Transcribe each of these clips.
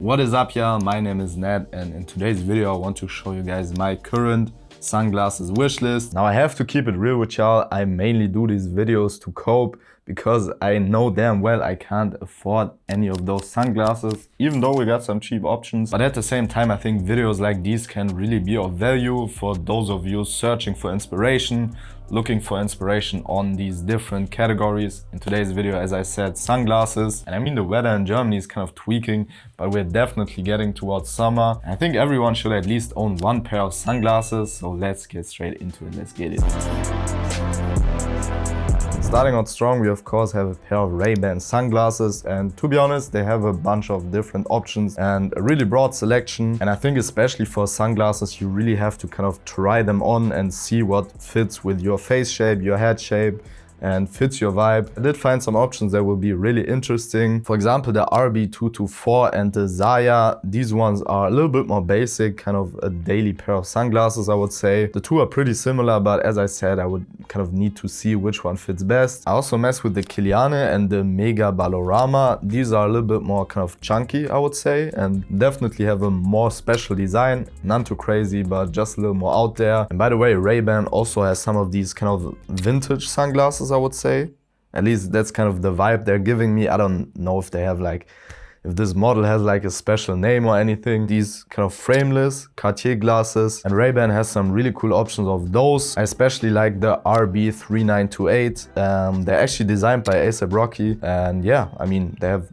What is up, y'all? My name is Ned, and in today's video I want to show you guys my current sunglasses wish list. Now I have to keep it real with y'all. I mainly do these videos to cope because I know damn well I can't afford any of those sunglasses, even though we got some cheap options. But at the same time, I think videos like these can really be of value for those of you searching for inspiration, looking for inspiration on these different categories. In today's video, as I said, sunglasses. And I mean, the weather in Germany is kind of tweaking, but we're definitely getting towards summer. And I think everyone should at least own one pair of sunglasses. So let's get straight into it. Let's get it. Starting out strong, we of course have a pair of Ray-Ban sunglasses, and to be honest, they have a bunch of different options and a really broad selection. And I think especially for sunglasses, you really have to kind of try them on and see what fits with your face shape, your head shape, and fits your vibe. I did find some options that will be really interesting. For example, the RB224 and the Zaya. These ones are a little bit more basic, kind of a daily pair of sunglasses, I would say. The two are pretty similar, but as I said, I would kind of need to see which one fits best. I also mess with the Kiliane and the Mega Balorama. These are a little bit more kind of chunky, I would say, and definitely have a more special design. None too crazy, but just a little more out there. And by the way, Ray-Ban also has some of these kind of vintage sunglasses, I would say. At least that's kind of the vibe they're giving me. I don't know if they have like, if this model has like a special name or anything. These kind of frameless Cartier glasses, and Ray-Ban has some really cool options of those. I especially like the RB3928. They're actually designed by A$AP Rocky, and yeah, I mean, they have,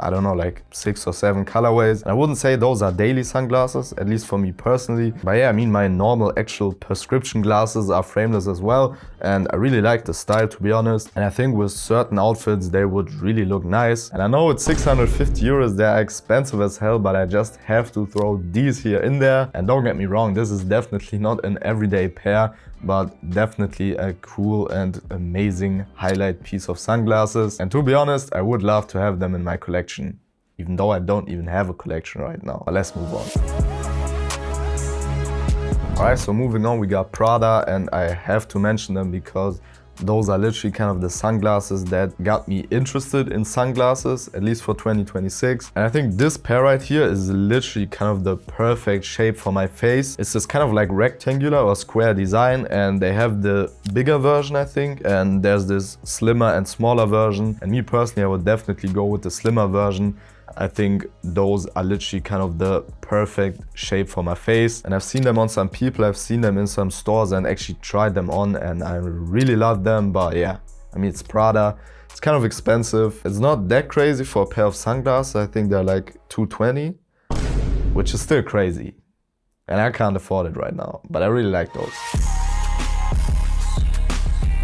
I don't know, like 6 or 7 colorways. And I wouldn't say those are daily sunglasses, at least for me personally. But yeah, I mean, my normal actual prescription glasses are frameless as well. And I really like the style, to be honest. And I think with certain outfits, they would really look nice. And I know it's 650 euros, they're expensive as hell, but I just have to throw these here in there. And don't get me wrong, this is definitely not an everyday pair, but definitely a cool and amazing highlight piece of sunglasses. And to be honest, I would love to have them in my collection, even though I don't even have a collection right now. But let's move on. Alright, so moving on, we got Prada, and I have to mention them because those are literally kind of the sunglasses that got me interested in sunglasses, at least for 2026. And I think this pair right here is literally kind of the perfect shape for my face. It's this kind of like rectangular or square design, and they have the bigger version, I think, and there's this slimmer and smaller version. And me personally, I would definitely go with the slimmer version. I think those are literally kind of the perfect shape for my face. And I've seen them on some people, I've seen them in some stores and actually tried them on, and I really love them. But yeah, I mean, it's Prada. It's kind of expensive. It's not that crazy for a pair of sunglasses. I think they're like 220, which is still crazy. And I can't afford it right now, but I really like those.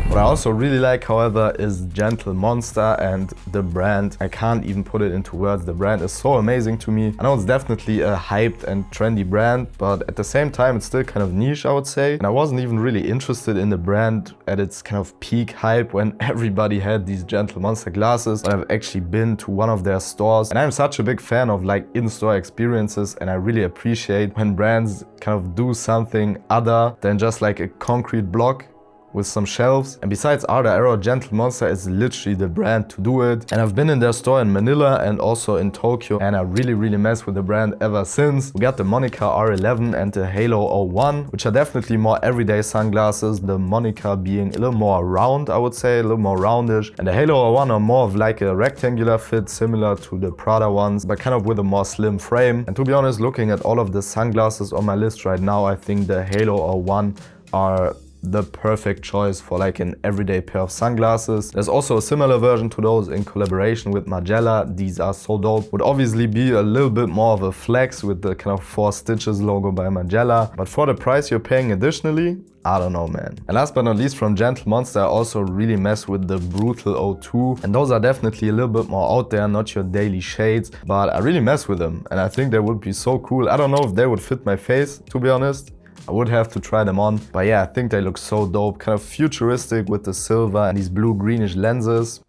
What I also really like, however, is Gentle Monster, and the brand, I can't even put it into words. The brand is so amazing to me. I know it's definitely a hyped and trendy brand, but at the same time, it's still kind of niche, I would say. And I wasn't even really interested in the brand at its kind of peak hype when everybody had these Gentle Monster glasses. But I've actually been to one of their stores, and I'm such a big fan of like in-store experiences, and I really appreciate when brands kind of do something other than just like a concrete block with some shelves. And besides Arda Arrow, Gentle Monster is literally the brand to do it. And I've been in their store in Manila and also in Tokyo, and I really messed with the brand ever since. We got the Monica R11 and the Halo 01, which are definitely more everyday sunglasses. The Monica being a little more round, I would say, a little more roundish. And the Halo 01 are more of like a rectangular fit, similar to the Prada ones, but kind of with a more slim frame. And to be honest, looking at all of the sunglasses on my list right now, I think the Halo 01 are the perfect choice for like an everyday pair of sunglasses. There's also a similar version to those in collaboration with Magella. These are so dope. Would obviously be a little bit more of a flex with the kind of 4 stitches logo by Magella, but for the price you're paying additionally, I don't know, man. And last but not least, from Gentle Monster, I also really mess with the Brutal 02. And those are definitely a little bit more out there, not your daily shades, but I really mess with them. And I think they would be so cool. I don't know if they would fit my face, to be honest. I would have to try them on, but yeah, I think they look so dope. Kind of futuristic with the silver and these blue-greenish lenses.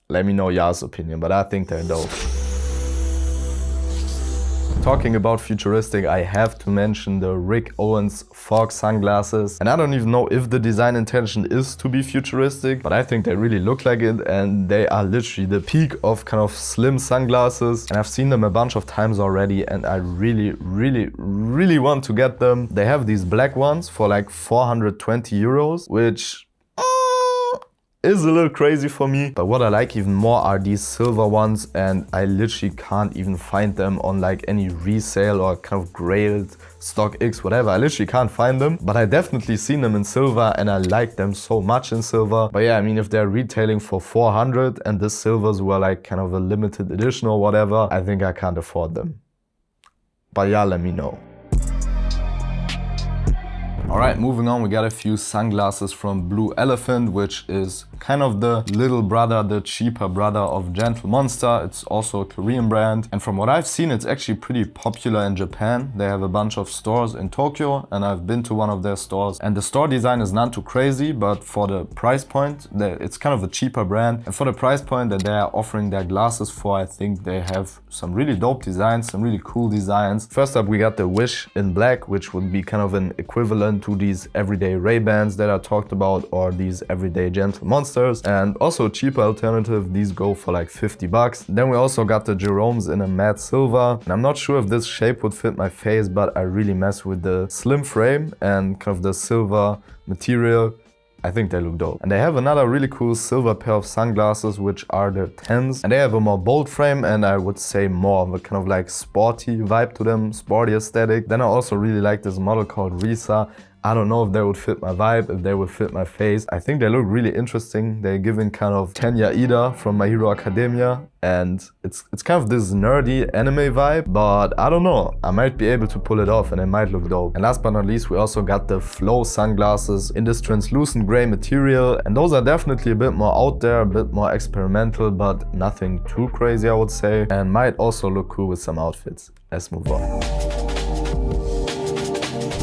Let me know y'all's opinion, but I think they're dope. Talking about futuristic, I have to mention the Rick-Owens fog sunglasses. And I don't even know if the design intention is to be futuristic, but I think they really look like it, and they are literally the peak of kind of slim sunglasses. And I've seen them a bunch of times already, and I really want to get them. They have these black ones for like 420 euros, which is a little crazy for me. But what I like even more are these silver ones, and I literally can't even find them on like any resale or kind of grailed StockX, whatever. I literally can't find them, but I definitely seen them in silver, and I like them so much in silver. But yeah, I mean, if they're retailing for 400 and the silvers were like kind of a limited edition or whatever, I think I can't afford them. But yeah, let me know. Alright, moving on, we got a few sunglasses from Blue Elephant, which is kind of the little brother, the cheaper brother of Gentle Monster. It's also a Korean brand, and from what I've seen, it's actually pretty popular in Japan. They have a bunch of stores in Tokyo, and I've been to one of their stores, and the store design is not too crazy, but for the price point, it's kind of a cheaper brand, and for the price point that they are offering their glasses for, I think they have some really dope designs, some really cool designs. First up, we got the Wish in black, which would be kind of an equivalent to these everyday Ray-Bans that I talked about, or these everyday Gentle Monsters, and also a cheaper alternative. These go for like 50 bucks. Then we also got the Jerome's in a matte silver, and I'm not sure if this shape would fit my face, but I really mess with the slim frame and kind of the silver material. I think they look dope. And they have another really cool silver pair of sunglasses, which are the 10s. And they have a more bold frame, and I would say more of a kind of like sporty vibe to them, sporty aesthetic. Then I also really like this model called Risa. I don't know if they would fit my vibe, if they would fit my face. I think they look really interesting. They're giving kind of Tenya Ida from My Hero Academia, and it's kind of this nerdy anime vibe, but I don't know. I might be able to pull it off, and it might look dope. And last but not least, we also got the Flow sunglasses in this translucent gray material, and those are definitely a bit more out there, a bit more experimental, but nothing too crazy, I would say, and might also look cool with some outfits. Let's move on.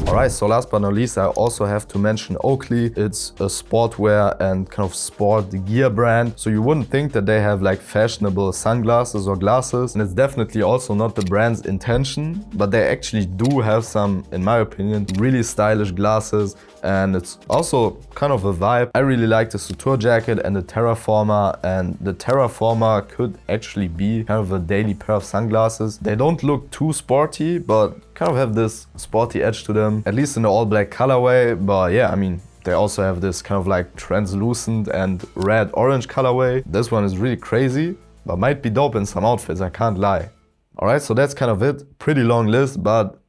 Alright, so last but not least, I also have to mention Oakley. It's a sportwear and kind of sport gear brand. So you wouldn't think that they have like fashionable sunglasses or glasses. And it's definitely also not the brand's intention, but they actually do have some, in my opinion, really stylish glasses. And it's also kind of a vibe. I really like the Suture jacket and the Terraformer, and the Terraformer could actually be kind of a daily pair of sunglasses. They don't look too sporty, but kind of have this sporty edge to them, at least in the all black colorway. But yeah, I mean, they also have this kind of like translucent and red orange colorway. This one is really crazy, but might be dope in some outfits, I can't lie. Alright, so that's kind of it. Pretty long list, but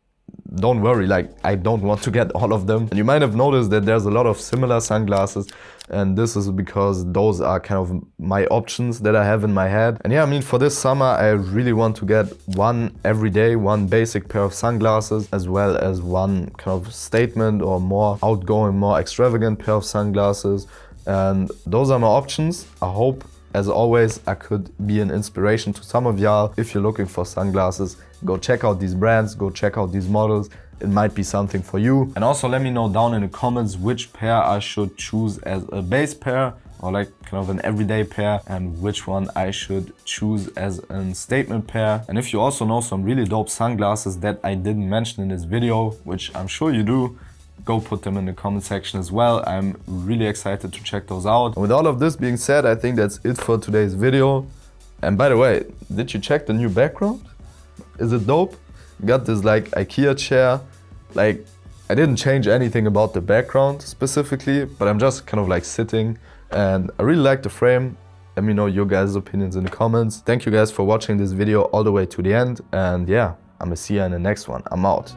don't worry, like I don't want to get all of them. And you might have noticed that there's a lot of similar sunglasses, and this is because those are kind of my options that I have in my head. And yeah, I mean, for this summer, I really want to get one everyday, one basic pair of sunglasses, as well as one kind of statement or more outgoing, more extravagant pair of sunglasses. And those are my options. I hope, as always, I could be an inspiration to some of y'all. If you're looking for sunglasses, go check out these brands, go check out these models. It might be something for you. And also let me know down in the comments which pair I should choose as a base pair, or like kind of an everyday pair, and which one I should choose as a statement pair. And if you also know some really dope sunglasses that I didn't mention in this video, which I'm sure you do, go put them in the comment section as well. I'm really excited to check those out. And with all of this being said, I think that's it for today's video. And by the way, did you check the new background? Is it dope? Got this like IKEA chair. Like, I didn't change anything about the background specifically, but I'm just kind of like sitting, and I really like the frame. Let me know your guys' opinions in the comments. Thank you guys for watching this video all the way to the end, and yeah, I'm gonna see you in the next one. I'm out.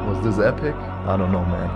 Was this epic? I don't know, man.